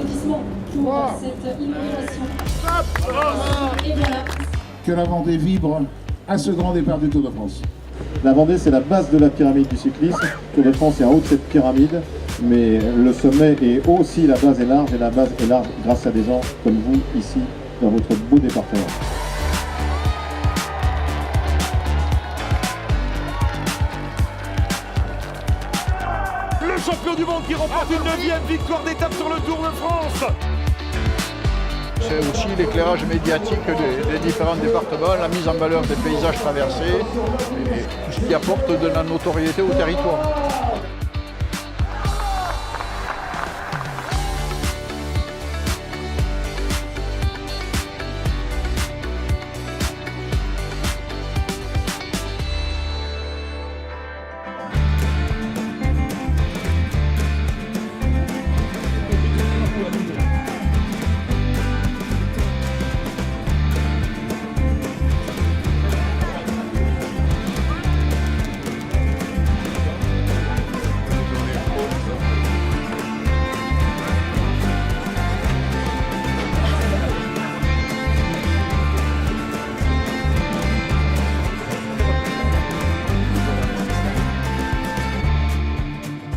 applaudissements pour cette inauguration. Et voilà. Que la Vendée vibre à ce grand départ du Tour de France. La Vendée, c'est la base de la pyramide du cyclisme. Le Tour de France est en haut de cette pyramide, mais le sommet est haut aussi, la base est large, et la base est large grâce à des gens comme vous, ici, dans votre beau département. Le champion du monde qui remporte une 9e victoire d'étape sur le Tour de France. C'est aussi l'éclairage médiatique des différents départements, la mise en valeur des paysages traversés et tout ce qui apporte de la notoriété au territoire.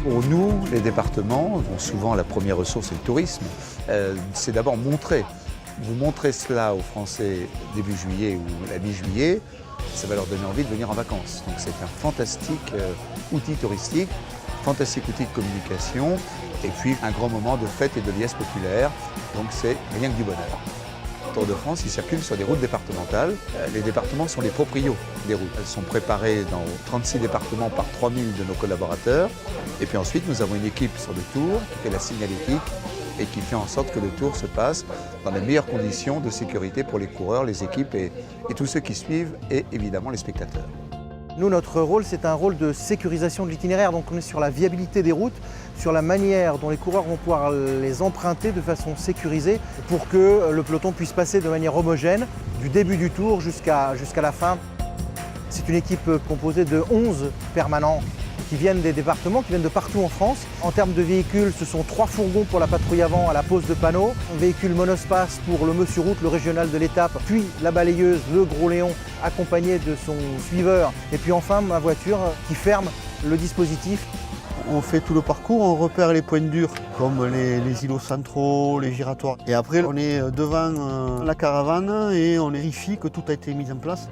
Pour nous, les départements, dont souvent la première ressource est le tourisme, c'est d'abord montrer. Vous montrez cela aux Français début juillet ou la mi-juillet, ça va leur donner envie de venir en vacances. Donc c'est un fantastique outil touristique, fantastique outil de communication, et puis un grand moment de fête et de liesse populaire. Donc c'est rien que du bonheur. Tour de France, ils circulent sur des routes départementales. Les départements sont les proprios des routes. Elles sont préparées dans 36 départements par 3000 de nos collaborateurs. Et puis ensuite, nous avons une équipe sur le Tour qui fait la signalétique et qui fait en sorte que le Tour se passe dans les meilleures conditions de sécurité pour les coureurs, les équipes et tous ceux qui suivent et évidemment les spectateurs. Nous, notre rôle, c'est un rôle de sécurisation de l'itinéraire. Donc on est sur la viabilité des routes, sur la manière dont les coureurs vont pouvoir les emprunter de façon sécurisée pour que le peloton puisse passer de manière homogène du début du tour jusqu'à la fin. C'est une équipe composée de 11 permanents qui viennent des départements, qui viennent de partout en France. En termes de véhicules, ce sont 3 fourgons pour la patrouille avant à la pose de panneaux, un véhicule monospace pour le monsieur route, le régional de l'étape, puis la balayeuse, le Gros Léon, accompagné de son suiveur, et puis enfin ma voiture qui ferme le dispositif. On fait tout le parcours, on repère les points durs, comme les îlots centraux, les giratoires. Et après, on est devant la caravane et on vérifie que tout a été mis en place.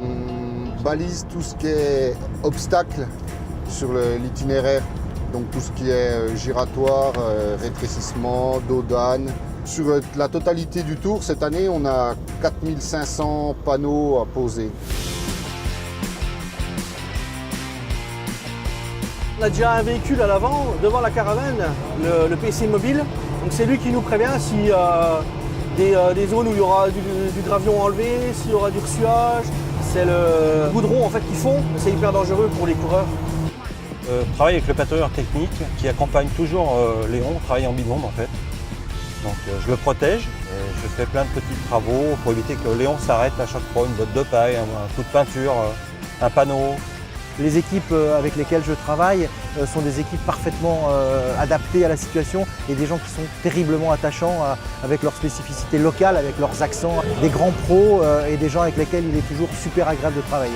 On balise tout ce qui est obstacle sur l'itinéraire, donc tout ce qui est giratoire, rétrécissement, dos d'âne. Sur la totalité du tour, cette année, on a 4500 panneaux à poser. On a déjà un véhicule à l'avant, devant la caravane, le PC mobile. Donc c'est lui qui nous prévient si des zones où il y aura du gravion enlevé, s'il y aura du ressuage. C'est le goudron en fait qu'ils font, c'est hyper dangereux pour les coureurs. Je travaille avec le patrouilleur technique qui accompagne toujours Léon, travaille en binôme en fait. Donc je le protège et je fais plein de petits travaux pour éviter que Léon s'arrête à chaque fois, une botte de paille, un coup de peinture, un panneau. Les équipes avec lesquelles je travaille sont des équipes parfaitement adaptées à la situation et des gens qui sont terriblement attachants avec leurs spécificités locales, avec leurs accents, des grands pros et des gens avec lesquels il est toujours super agréable de travailler.